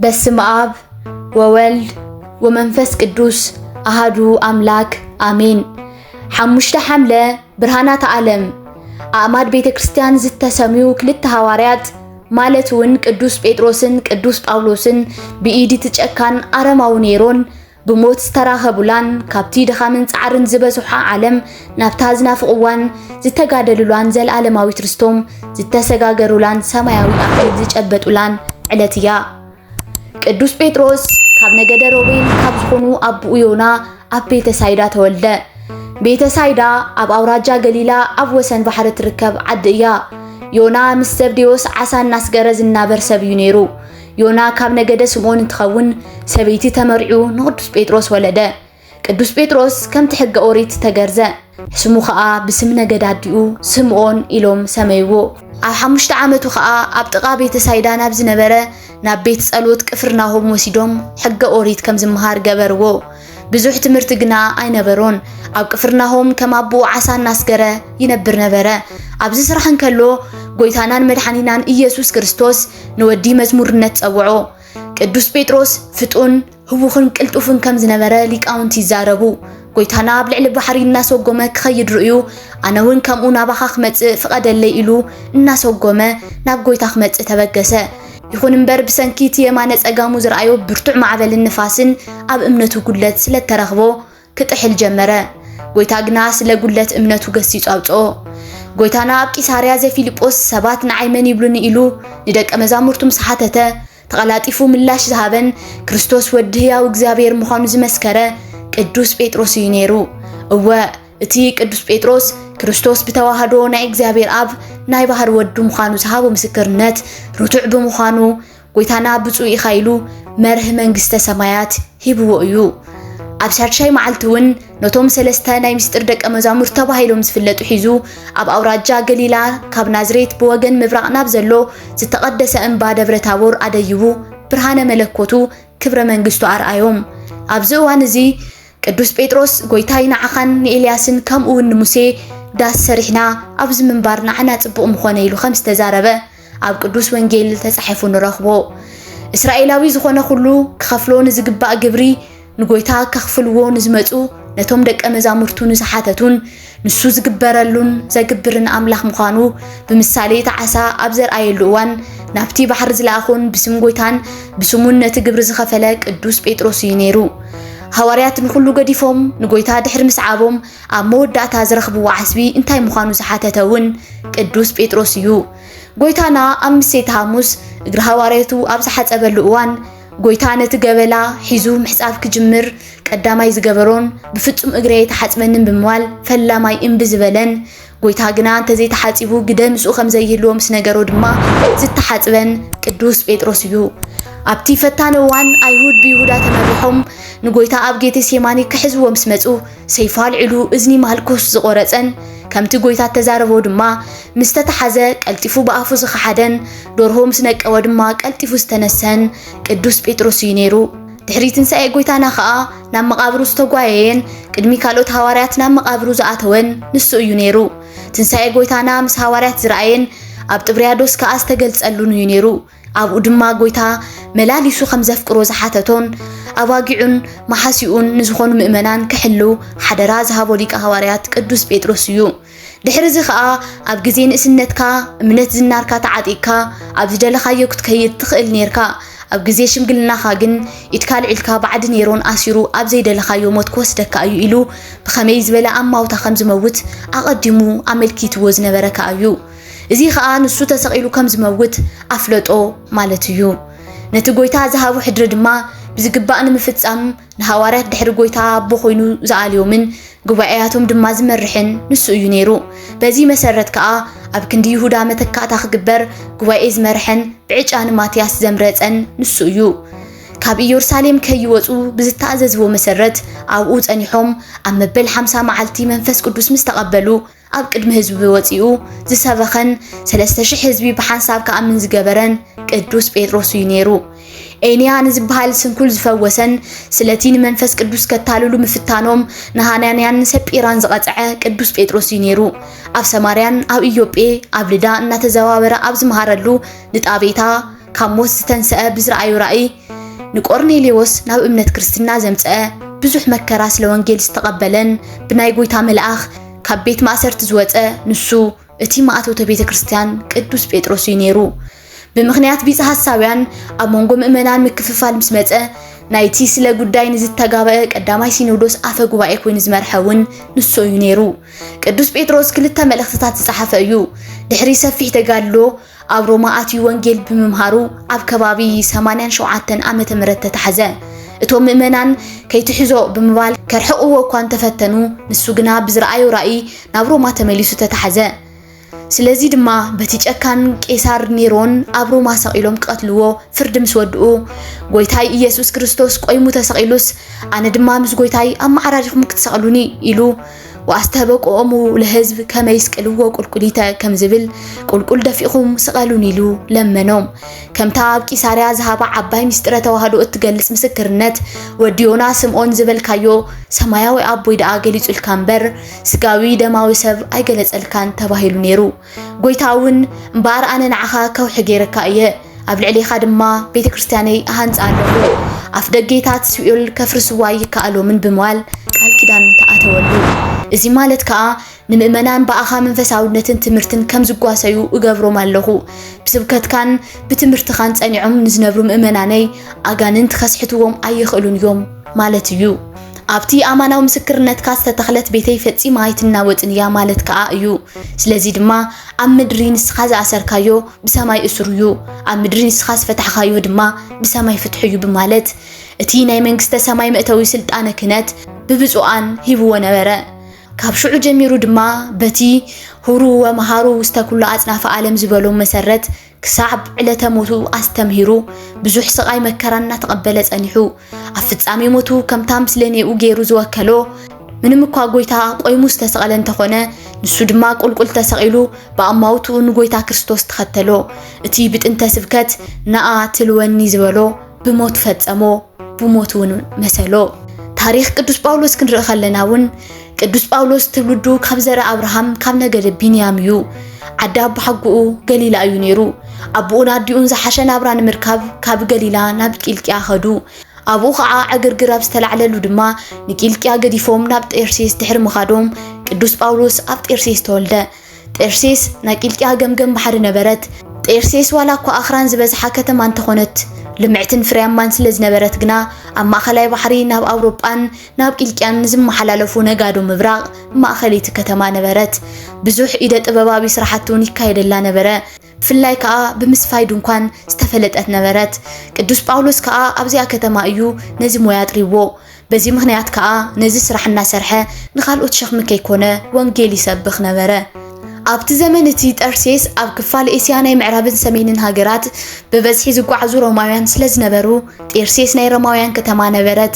በስመ አብ ወወልድ ወመንፈስ ቅዱስ አሃዱ አምላክ አሜን። ሐሙሽተ ሐምለ ብርሃናት ዓለም አእማድ ቤተ ክርስቲያን ዝተሰሚው ክልተ ሐዋርያት ማለቱን ቅዱስ ጴጥሮስን ቅዱስ ጳውሎስን ብኢዲ ትጨካን አረማው ኔሮን ብሞት ዝተራኸቡላን ካብቲ ድኻምን ጻዕርን ዝበዝሖ ዓለም ናብታ ዝናፍቕዋን ዝተጋደሉላን ዘለዓለማዊት ርስቶም ዝተሰጋገሩላን ሰማያዊ አክሊል ዝጨበጡላን ዕለት እያ። ቅዱስ ጴጥሮስ ካብ ነገደ ሮቤል ካብ ዝኾኑ አብኡ ዮና ኣብ ቤተ ሳይዳ ተወልደ። ቤተ ሳይዳ ኣብ አውራጃ ገሊላ ኣብ ወሰን ባሕሪ ትርከብ ዓዲ እያ። ዮና ምስ ዘብዴዎስ ዓሳ እናስገረ ዝናበር ሰብ እዩ ነይሩ። ዮና ካብ ነገደ ስምዖን እንትኸውን ሰበይቲ ተመርዑ ንቅዱስ ጴጥሮስ ወለደ። ቅዱስ ጴጥሮስ ከምቲ ሕገ ኦሪት ተገርዘ። ስሙ ከዓ ብስም ነገደ አዲኡ ስምዖን ኢሎም ሰመይዎ። ኣብ 5 ዓመቱ ከዓ ኣብ ጥቓ ቤተ ሳይዳ ናብ ዝነበረ ናብ ቤት ጸሎት ቅፍርናሆም ወሲዶም ሕገ ኦሪት ከም ዝመሃር ገበርዎ። ብዙሕ ትምህርቲ ግና ኣይነበሮን። ኣብ ቅፍርናሆም ከም አብኡ ዓሳ እናስገረ ይነብር ነበረ። ኣብዚ ስራሕ እንከሎ ጎይታናን መድሓኒናን ኢየሱስ ክርስቶስ ንወዲ መዝሙርነት ጸውዖ። ቅዱስ ጴጥሮስ ፍጡን ህቡኽን ቅልጡፍን ከም ዝነበረ ሊቃውንቲ ይዛረቡ። ጎይታና ኣብ ልዕሊ ባሕሪ እናሰጎመ ክኸይድ ርእዩ ኣነ እውን ከምኡ ናባኻ ክመጽእ ፍቐደለይ ኢሉ እናሰጎመ ናብ ጎይታ ክመጽእ ተበገሰ። ይኹን እምበር ብሰንኪ እቲ የማነ ጸጋሙ ዝረኣዮ ብርቱዕ ማዕበልን ንፋስን ኣብ እምነቱ ጉለት ስለተረኽቦ ክጥሕል ጀመረ። ጎይታ ግና ስለ ጉለት እምነቱ ገሲጹ ኣውጽኦ። ጎይታና ኣብ ቂሳርያ ዘፊልጶስ ሰባት ንዓይመን ይብሉኒ ኢሉ ንደቀ መዛሙርቱ ምስ ሓተተ ተቐላጢፉ ምላሽ ዝሃበን ክርስቶስ ወዲ ሕያው እግዚአብሔር ምዃኑ ዝመስከረ ቅዱስ ጴጥሮስ እዩ ነይሩ። እወ እቲ ቅዱስ ጴጥሮስ ክርስቶስ ብተዋህዶ ናይ እግዚአብሔር አብ ናይ ባህር ወዱ ምዃኑ ዝሃቦ ምስክርነት ርቱዕ ብምዃኑ ጎይታና ብፁዕ ኢኻ ኢሉ መርህ መንግስተ ሰማያት ሂብዎ እዩ። ኣብ ሻድሻይ መዓልቲ እውን ነቶም ሰለስተ ናይ ምስጢር ደቀ መዛሙርት ተባሂሎም ዝፍለጡ ሒዙ ኣብ አውራጃ ገሊላ ካብ ናዝሬት ብወገን ምብራቕ ናብ ዘሎ ዝተቐደሰ እምባ ደብረ ታቦር ኣደይቡ ብርሃነ መለኮቱ ክብረ መንግስቱ ኣርኣዮም። ኣብዚ እዋን እዚ ቅዱስ ጴጥሮስ ጎይታይ ንዓኻን ንኤልያስን ከምኡ እውን ንሙሴ ዳስ ሰሪሕና ኣብዚ ምንባር ንዓና ጽቡቕ ምኾነ ኢሉ ከም ዝተዛረበ ኣብ ቅዱስ ወንጌል ተጻሒፉ ንረኽቦ። እስራኤላዊ ዝኾነ ኩሉ ክኸፍሎ ንዝግባእ ግብሪ ንጎይታ ከኽፍልዎ ንዝመፁ ነቶም ደቀ መዛሙርቱ ንዝሓተቱን ንሱ ዝግበረሉን ዘግብርን ኣምላኽ ምዃኑ ብምሳሌ ተዓሳ ኣብ ዘርኣየሉ እዋን ናብቲ ባሕሪ ዝለኣኹን ብስም ጎይታን ብስሙን ነቲ ግብሪ ዝኸፈለ ቅዱስ ጴጥሮስ እዩ ነይሩ። ሐዋርያት ንኩሉ ገዲፎም ንጎይታ ድሕሪ ምስዓቦም ኣብ መወዳእታ ዝረኽብዎ ዓስቢ እንታይ ምዃኑ ዝሓተተ እውን ቅዱስ ጴጥሮስ እዩ። ጎይታና ኣብ ምሴተ ሐሙስ እግሪ ሐዋርያቱ ኣብ ዝሓፀበሉ እዋን ጎይታ ነቲ ገበላ ሒዙ ምሕፃብ ክጅምር ቀዳማይ ዝገበሮን ብፍጹም እግረይ ተሓፅበንን ብምባል ፈላማይ እምቢ ዝበለን ጎይታ ግና እንተዘይተሓፂቡ ግደ ምስኡ ከም ዘይህልዎ ምስ ነገሮ ድማ ዝተሓፅበን ቅዱስ ጴጥሮስ እዩ። ኣብቲ ፈታነ እዋን ኣይሁድ ብይሁዳ ተመሪሖም ንጎይታ ኣብ ጌቴሴማኒ ክሕዝዎ ምስ መፁ ሰይፉ ኣልዒሉ እዝኒ ማልኮስ ዝቆረፀን ከምቲ ጎይታ ተዛረቦ ድማ ምስ ተተሓዘ ቀልጢፉ ብኣፉ ዝኸሓደን ዶርሆ ምስ ነቀወ ድማ ቀልጢፉ ዝተነሰን ቅዱስ ጴጥሮስ እዩ ነይሩ። ድሕሪ ትንሣኤ ጎይታና ከዓ ናብ መቃብሩ ዝተጓየየን ቅድሚ ካልኦት ሐዋርያት ናብ መቃብሩ ዝኣተወን ንሱ እዩ ነይሩ። ትንሣኤ ጎይታና ምስ ሐዋርያት ዝረኣየን ኣብ ጥብርያዶስ ከዓ ዝተገልጸሉን እዩ ነይሩ። ኣብኡ ድማ ጎይታ መላሊሱ ከም ዘፍቅሮ ዝሓተቶን ኣባጊዑን መሓሲኡን ንዝኾኑ ምእመናን ክሕልው ሓደራ ዝሃቦ ሊቀ ሐዋርያት ቅዱስ ጴጥሮስ እዩ። ድሕሪ እዚ ከዓ ኣብ ግዜ ንእስነትካ እምነት ዝናርካ ተዓጢቕካ ኣብ ዝደለኻዮ ክትከይድ ትኽእል ነርካ። ኣብ ግዜ ሽምግልናኻ ግን ኢድካ ልዒልካ ባዕዲ ኔሮን ኣሲሩ ኣብ ዘይደለኻዮ ሞት ክወስደካ እዩ ኢሉ ብኸመይ ዝበለ ኣማውታ ከም ዝመውት ኣቐዲሙ ኣመልኪትዎ ዝነበረካ እዩ። እዚ ከዓ ንሱ ተሰቒሉ ከም ዝመውት ኣፍለጦ ማለት እዩ። ነቲ ጎይታ ዝሃቡ ሕድሪ ድማ ብዝግባእ ንምፍጻም ንሐዋርያት ድሕሪ ጎይታ ኣቦ ኮይኑ ዝኣልዮምን ጉባኤያቶም ድማ ዝመርሕን ንሱ እዩ ነይሩ። በዚ መሰረት ከዓ ኣብ ክንዲ ይሁዳ መተካእታ ክግበር ጉባኤ ዝመርሐን ብዕጫ ንማትያስ ዘምረፀን ንሱ እዩ። ካብ ኢየሩሳሌም ከይወፁ ብዝተኣዘዝዎ መሰረት ኣብኡ ጸኒሖም ኣብ መበል 50 መዓልቲ መንፈስ ቅዱስ ምስ ተቐበሉ ኣብ ቅድሚ ህዝቢ ወፂኡ ዝሰበኸን 3000 ህዝቢ ብሓንሳብ ከኣምን ዝገበረን ቅዱስ ጴጥሮስ እዩ ነይሩ። ኤንያ ንዝበሃል ስንኩል ዝፈወሰን ስለቲ ንመንፈስ ቅዱስ ከታልሉ ምፍታኖም ንሃናንያን ሰጲራን ዝቐፅዐ ቅዱስ ጴጥሮስ እዩ ነይሩ። ኣብ ሰማርያን ኣብ ኢዮጴ ኣብ ልዳ እናተዘዋወረ ኣብ ዝመሃረሉ ንጣቤታ ካብ ሞት ዝተንስአ ብዝረኣዩ ራእይ ንቆርኔሌዎስ ናብ እምነት ክርስትና ዘምጽአ ብዙሕ መከራ ስለ ወንጌል ዝተቀበለን ብናይ ጎይታ መልአኽ ካብ ቤት ማእሰርቲ ዝወፀ ንሱ እቲ ማእተውተ ቤተ ክርስቲያን ቅዱስ ጴጥሮስ እዩ ነይሩ። ብምኽንያት ቢጽ ሐሳብያን ኣብ መንጎ ምእመናን ምክፍፋል ምስ መጸ ናይቲ ስለ ጉዳይ ንዝተጋበአ ቀዳማይ ሲኖዶስ ኣፈ ጉባኤ ኮይኑ ዝመርሐውን ንሱ እዩ ነይሩ። ቅዱስ ጴጥሮስ ክልተ መልእኽትታት ዝጸሓፈ እዩ። ድሕሪ ሰፊሕ ተጋድሎ ኣብ ሮማ ኣትዩ ወንጌል ብምምሃሩ ኣብ ከባቢ 87 ዓመተ ምህረት ተታሕዘ። እቶም ምእመናን ከይትሕዞ ብምባል ከርሕቕዎ እኳ እንተፈተኑ ንሱ ግና ብዝረኣዮ ራእይ ናብ ሮማ ተመሊሱ ተታሕዘ። ስለዚ ድማ በቲ ጨካን ቄሳር ኔሮን ኣብ ሮማ ሰቂሎም ክቀትልዎ ፍርዲ ምስ ወድኡ ጎይታይ ኢየሱስ ክርስቶስ ቆይሙ ተሰቂሉስ ኣነ ድማ ምስ ጎይታይ ኣብ ማዕራሪኹም ክትሰቅሉኒ ኢሉ ወኣስተበቆሙ ለህዝብ ከመይ ይስቅልዎ ቁልቁሊተ ከም ዝብል ቁልቁል ደፊኹም ስቀሉን ኢሉ ለመኖም። ከምታ ኣብ ቂሳርያ ዝሃባ ዓባይ ምስጢረ ተዋህዶ እትገልጽ ምስክርነት ወዲዮና ስምዖን ዝበልካዮ ሰማያዊ ኣቦይ ደኣ ገሊጹልካ እምበር ስጋዊ ደማዊ ሰብ ኣይገለጸልካን ተባሂሉ ነይሩ። ጎይታውን እምበር ኣነ ንዓኻ ከውሒ ገይረካ እየ ኣብ ልዕሊኻ ድማ ቤተ ክርስቲያነይ ኣሃንጻ ኣለኹ ኣፍ ደጌታት ሲኦል ከፍርስዋ ይከኣሎምን ብምባል ቃል ኪዳን ተኣተወሉ። እዚ ማለት ከዓ ንምእመናን በኣኻ መንፈሳውነትን ትምህርትን ከም ዝጓሰዩ እገብሮም ኣለኹ። ብስብከትካን ብትምህርትኻን ጸኒዖም ንዝነብሩ ምእመናነይ ኣጋንንት ከስሕትዎም ኣይኽእሉን እዮም ማለት እዩ። ኣብቲ ኣማናዊ ምስክርነትካ ዝተተኽለት ቤተይ ፈጺማ ኣይትናወጽን እያ ማለት ከዓ እዩ። ስለዚ ድማ ኣብ ምድሪ ንስኻ ዝኣሰርካዮ ብሰማይ እስሩ እዩ፣ ኣብ ምድሪ ንስኻ ዝፈታሕካዮ ድማ ብሰማይ ፍትሑ እዩ ብማለት እቲ ናይ መንግስተ ሰማይ መእተዊ ስልጣነ ክህነት ብብፁዓን ሂብዎ ነበረ። ካብ ሽዑ ጀሚሩ ድማ በቲ ሁሩ ወመሃሩ ውስተ ኩሉ ኣጽናፈ ዓለም ዝበሎም መሰረት ክሳብ ዕለተ ሞቱ ኣስተምሂሩ ብዙሕ ስቃይ መከራና ተቀበለ ጸኒሑ ኣብ ፍጻሜ ሞቱ ከምታ ምስለኔኡ ገይሩ ዝወከሎ ምንም እኳ ጎይታ ቆይሙ ዝተሰቀለ እንተኾነ ንሱ ድማ ቁልቁል ተሰቂሉ በኣማውቱ ንጎይታ ክርስቶስ ተኸተሎ። እቲ ብጥንተ ስብከት ነኣ ትልወኒ ዝበሎ ብሞት ፈጸሞ ብሞት እውን መሰሎ። ታሪኽ ቅዱስ ጳውሎስ ክንርኢ ከለና እውን ቅዱስ ጳውሎስ ትውልዱ ካብ ዘረ አብርሃም ካብ ነገደ ቢንያም እዩ። ዓዲ ኣቦ ሓጉኡ ገሊላ እዩ ነይሩ። ኣቦኡን ኣዲኡን ዝሓሸ ናብራ ንምርካብ ካብ ገሊላ ናብ ቂልቅያ ኸዱ። ኣቦኡ ከዓ ዕግርግር ኣብ ዝተላዕለሉ ድማ ንቂልቅያ ገዲፎም ናብ ጤርሴስ ድሕሪ ምኻዶም ቅዱስ ጳውሎስ ኣብ ጤርሴስ ተወልደ። ጤርሴስ ናይ ቂልቅያ ገምገም ባሕሪ ነበረት። ጤርሴስ ዋላ እኳ ኣኽራን ዝበዝሓ ከተማ እንተኾነት ልምዕትን ፍርያማን ስለ ዝነበረት ግና ኣብ ማእኸላይ ባሕሪ ናብ ኣውሮጳን ናብ ቂልቅያን ዝመሓላለፉ ነጋዶ ምብራቕ ማእኸለይቲ ከተማ ነበረት። ብዙሕ ኢደ ጥበባዊ ስራሕቲ እውን ይካየደላ ነበረ። ብፍላይ ከዓ ብምስፋይ ድንኳን ዝተፈለጠት ነበረት። ቅዱስ ጳውሎስ ከዓ ኣብዚኣ ከተማ እዩ ነዚ ሞያ ጥሪዎ። በዚ ምክንያት ከዓ ነዚ ስራሕ እናሰርሐ ንኻልኦት ሸኽሚ ከይኮነ ወንጌል ይሰብኽ ነበረ። ኣብቲ ዘመን እቲ ጤርሴስ ኣብ ክፋል ኤስያ ናይ ምዕራብን ሰሜንን ሃገራት ብበዝሒ ዝጓዓዙ ሮማውያን ስለ ዝነበሩ ጤርሴስ ናይ ሮማውያን ከተማ ነበረት።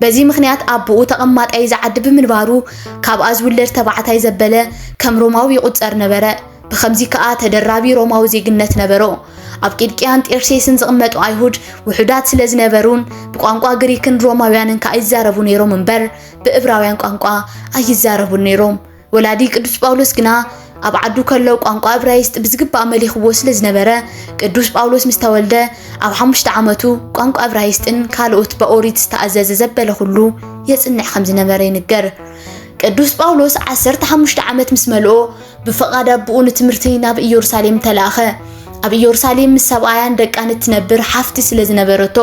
በዚ ምክንያት ኣቦኡ ተቐማጣይ ዝዓዲ ብምንባሩ ካብኣ ዝውለድ ተባዕታይ ዘበለ ከም ሮማዊ ይቁፀር ነበረ። ብኸምዚ ከዓ ተደራቢ ሮማዊ ዜግነት ነበሮ። ኣብ ቂልቅያን ጤርሴስን ዝቕመጡ ኣይሁድ ውሑዳት ስለ ዝነበሩን ብቋንቋ ግሪክን ሮማውያንን ከዓ ይዛረቡ ነይሮም እምበር ብዕብራውያን ቋንቋ ኣይዛረቡን ነይሮም። ወላዲ ቅዱስ ጳውሎስ ግና ኣብ ዓዱ ከለው ቋንቋ ዕብራይስጥ ብዝግባእ መሊኽዎ ስለ ዝነበረ ቅዱስ ጳውሎስ ምስ ተወልደ ኣብ 5 ዓመቱ ቋንቋ ዕብራይስጥን ካልኦት በኦሪት ዝተኣዘዘ ዘበለ ኩሉ የጽንዕ ከም ዝነበረ ይንገር። ቅዱስ ጳውሎስ 15 ዓመት ምስ መልኦ ብፈቃድ ኣቦኡ ንትምህርቲ ናብ ኢየሩሳሌም ተላኸ። ኣብ ኢየሩሳሌም ምስ ሰብኣያን ደቃን እትነብር ሓፍቲ ስለ ዝነበረቶ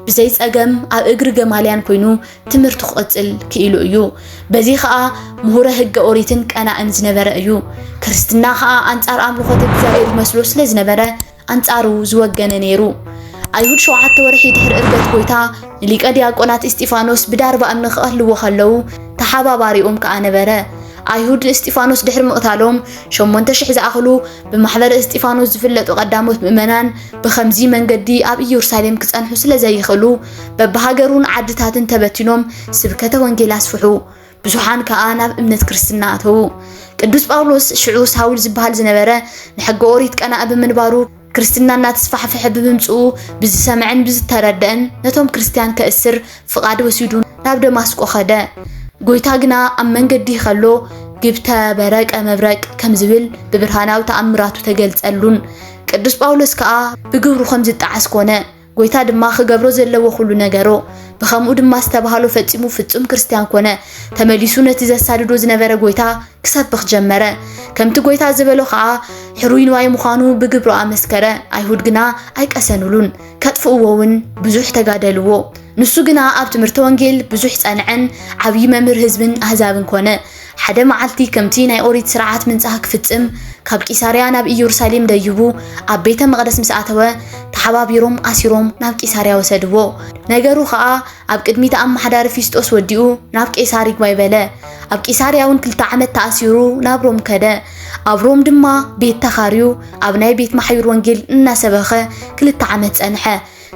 ብዘይ ጸገም ኣብ እግሪ ገማልያን ኮይኑ ትምህርቱ ክቕጽል ክኢሉ እዩ። በዚ ከዓ ምሁረ ሕገ ኦሪትን ቀናእን ዝነበረ እዩ። ክርስትና ከዓ ኣንጻር ኣምልኾት እግዚአብሔር መስሎ ስለ ዝነበረ ኣንጻሩ ዝወገነ ነይሩ። ኣይሁድ 7 ወርሒ ድሕሪ ዕርገት ጎይታ ንሊቀ ዲያቆናት እስጢፋኖስ ብዳርባ እምኒ ክቐልዎ ከለው ተሓባባሪኦም ከዓ ነበረ። ኣይሁድ እስጢፋኖስ ድሕሪ ምቕታሎም 8000 ዝኣኽሉ ብማሕበር እስጢፋኖስ ዝፍለጡ ቀዳሞት ምእመናን ብኸምዚ መንገዲ ኣብ ኢየሩሳሌም ክጸንሑ ስለ ዘይኽእሉ በብሃገሩን ዓድታትን ተበቲኖም ስብከተ ወንጌል ኣስፍሑ። ብዙሓን ከዓ ናብ እምነት ክርስትና ኣተዉ። ቅዱስ ጳውሎስ ሽዑ ሳውል ዝበሃል ዝነበረ ንሕገ ኦሪት ቀናእ ብምንባሩ ክርስትና እናተስፋሕፈሐ ብምምጽኡ ብዝሰምዕን ብዝተረድአን ነቶም ክርስቲያን ከእስር ፍቃድ ወሲዱ ናብ ደማስቆ ኸደ። ጎይታ ግና ኣብ መንገዲ ከሎ ግብተ በረቀ መብረቅ ከም ዝብል ብብርሃናዊ ተኣምራቱ ተገልጸሉን። ቅዱስ ጳውሎስ ከዓ ብግብሩ ከም ዝጣዓስ ኮነ። ጎይታ ድማ ክገብሮ ዘለዎ ኩሉ ነገሮ ብኸምኡ ድማ ዝተባሃሉ ፈጺሙ ፍጹም ክርስቲያን ኮነ ተመሊሱ ነቲ ዘሳድዶ ዝነበረ ጎይታ ክሰብኽ ጀመረ ከምቲ ጎይታ ዝበሎ ከዓ ሕሩይ ንዋይ ምዃኑ ብግብሮ አመስከረ አይሁድ ግና አይቀሰኑሉን ከጥፍኡውን ብዙሕ ተጋደልዎ ንሱ ግና ኣብ ትምህርቲ ወንጌል ብዙሕ ጸንዐን ዓብይ መምህር ህዝብን አሕዛብን ኮነ ሓደ መዓልቲ ከምቲ ናይ ኦሪት ስርዓት ምንጻህ ክፍጽም ካብ ቂሳርያ ናብ ኢየሩሳሌም ደይቡ ኣብ ቤተ መቅደስ ምስ ኣተወ ተሓባቢሮም ኣሲሮም ናብ ቂሳርያ ወሰድዎ ነገሩ ከዓ ኣብ ቅድሚት ኣማሕዳሪ ፊስጦስ ወዲኡ ናብ ቄሳር ይግባ ይበለ ኣብ ቂሳርያውን 2 ዓመት ተኣሲሩ ናብ ሮም ከደ ኣብ ሮም ድማ ቤት ተኻርዩ ኣብ ናይ ቤት ማሕዩር ወንጌል እናሰበኸ 2 ዓመት ጸንሐ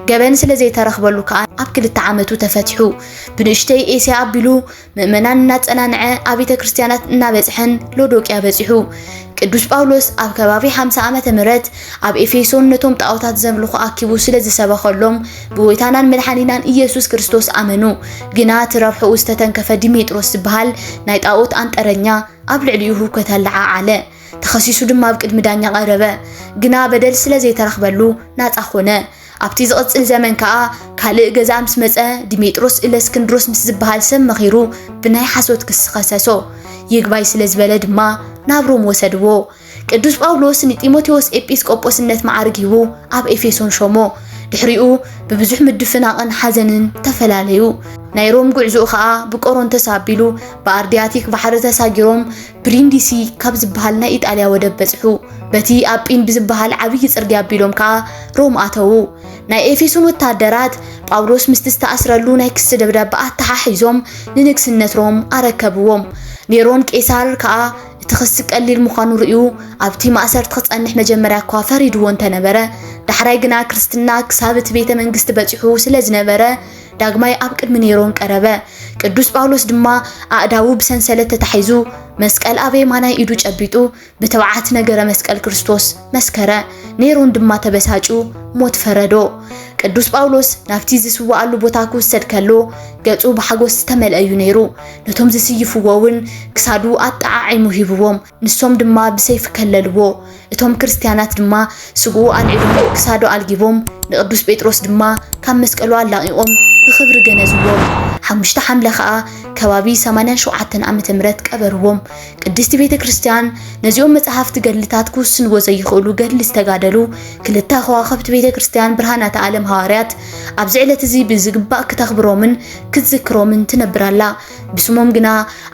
ገበን ስለዘይ ተረኽበሉ ከዓ ኣብ 2 ዓመቱ ተፈትሑ ብንእሽተይ ኤስያ ኣቢሉ ምእመናን እናጸናንዐ ኣብ ቤተ ክርስቲያናት እናበጽሐን ሎዶቅያ በጽሑ ቅዱስ ጳውሎስ ኣብ ከባቢ 50 ዓመተ ምህረት ኣብ ኤፌሶን ነቶም ጣዖታት ዘምልኹ ኣኪቡ ስለዝሰበኸሎም ብጎይታናን መድኃኒናን ኢየሱስ ክርስቶስ ኣመኑ ግና ትረብሑ ዝተተንከፈ ዲሜጥሮስ ዝበሃል ናይ ጣዖት አንጠረኛ ኣብ ልዕሊኡ ከተልዓ አለ ተኸሲሱ ድማ ኣብ ቅድሚ ዳኛ ቀረበ ግና በደል ስለዘይ ተረኽበሉ ናጻ ኾነ ኣብቲ ዝቕጽል ዘመን ከዓ ካልእ ገዛ ምስ መጸ ዲሜጥሮስ ኢለስክንድሮስ ምስ ዝበሃል ሰብ መኺሩ ብናይ ሓሶት ክስ ከሰሶ ይግባይ ስለ ዝበለ ድማ ናብ ሮም ወሰድዎ ቅዱስ ጳውሎስ ንጢሞቴዎስ ኤጲስቆጶስነት ማዕርግ ሂቡ ኣብ ኤፌሶን ሾሞ ድሕሪኡ ብብዙሕ ምድፍናቕን ሓዘንን ተፈላለዩ ናይ ሮም ጉዕዞኡ ከዓ ብቆሮንቶስ ኣቢሉ በአርዲያቲክ ባሕሪ ተሳጊሮም ብሪንዲሲ ካብ ዝበሃል ናይ ኢጣልያ ወደብ በጽሑ በቲ ኣጲን ብዝበሃል ዓብይ ጽርግያ ኣቢሎም ከዓ ሮም ኣተዉ ናይ ኤፌሶን ወታደራት ጳውሎስ ምስ ዝተኣስረሉ ናይ ክስ ደብዳቤ ኣተሓሒዞም ንንግስነት ሮም ኣረከብዎም ኔሮን ቄሳር ከዓ እቲ ክስ ቀሊል ምዃኑ ርኡ ኣብቲ ማእሰርት ክጸንሕ መጀመርያ እኳ ፈሪድዎ እንተነበረ ዳሕራይ ግና ክርስትና ክሳብ እቲ ቤተ መንግስቲ በጽሑ ስለ ዝነበረ ዳግማይ ኣብ ቅድሚ ኔሮን ቀረበ ቅዱስ ጳውሎስ ድማ ኣእዳው ብሰንሰለት ተታሒዙ መስቀል ኣብ የማናይ ኢዱ ጨቢጡ ብተባዓት ነገረ መስቀል ክርስቶስ መስከረ ኔሮን ድማ ተበሳጩ ሞት ፈረዶ ቅዱስ ጳውሎስ ናብቲ ዝስዋኣሉ ቦታ ክውሰድ ከሎ ገጹ ብሓጎስ ተመልአዩ ነይሩ ነቶም ዝስይፍዎውን ክሳዱ ኣጣዓዒሙ ሂብዎም ንሶም ድማ ብሰይፍ ከለልዎ እቶም ክርስቲያናት ድማ ስጉኡ ኣልዒሎም ክሳዱ ኣልጊቦም ንቅዱስ ጴጥሮስ ድማ ካብ መስቀሉ ኣላቂቆም ብኽብሪ ገነዝዎም 5 ሐምለ ከዓ ከባቢ 87 ዓመተ ምህረት ቀበርዎም ቅድስቲ ቤተ ክርስቲያን ነዚኦም መጽሐፍቲ ገድልታት ክውስንዎ ዘይኽእሉ ገድሊ ዝተጋደሉ ክልተ ከዋኽብቲ ቤተ ክርስቲያን ብርሃናት ዓለም ሐዋርያት ኣብዚ ዕለት እዚ ብዝግባእ ክተኽብሮምን ክትዝክሮምን ትነብራላ ብስሞም ግና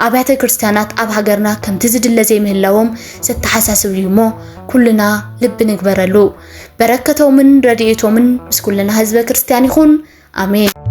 ኣብያተ ክርስቲያናት ኣብ ሃገርና ከምቲ ዝድለ ዘይምህላዎም ዝተሓሳስብ እዩሞ ኩልና ልብ ንግበረሉ በረከቶምን ረድኤቶምን ምስ ኩልና ህዝበ ክርስቲያን ይኹን አሜን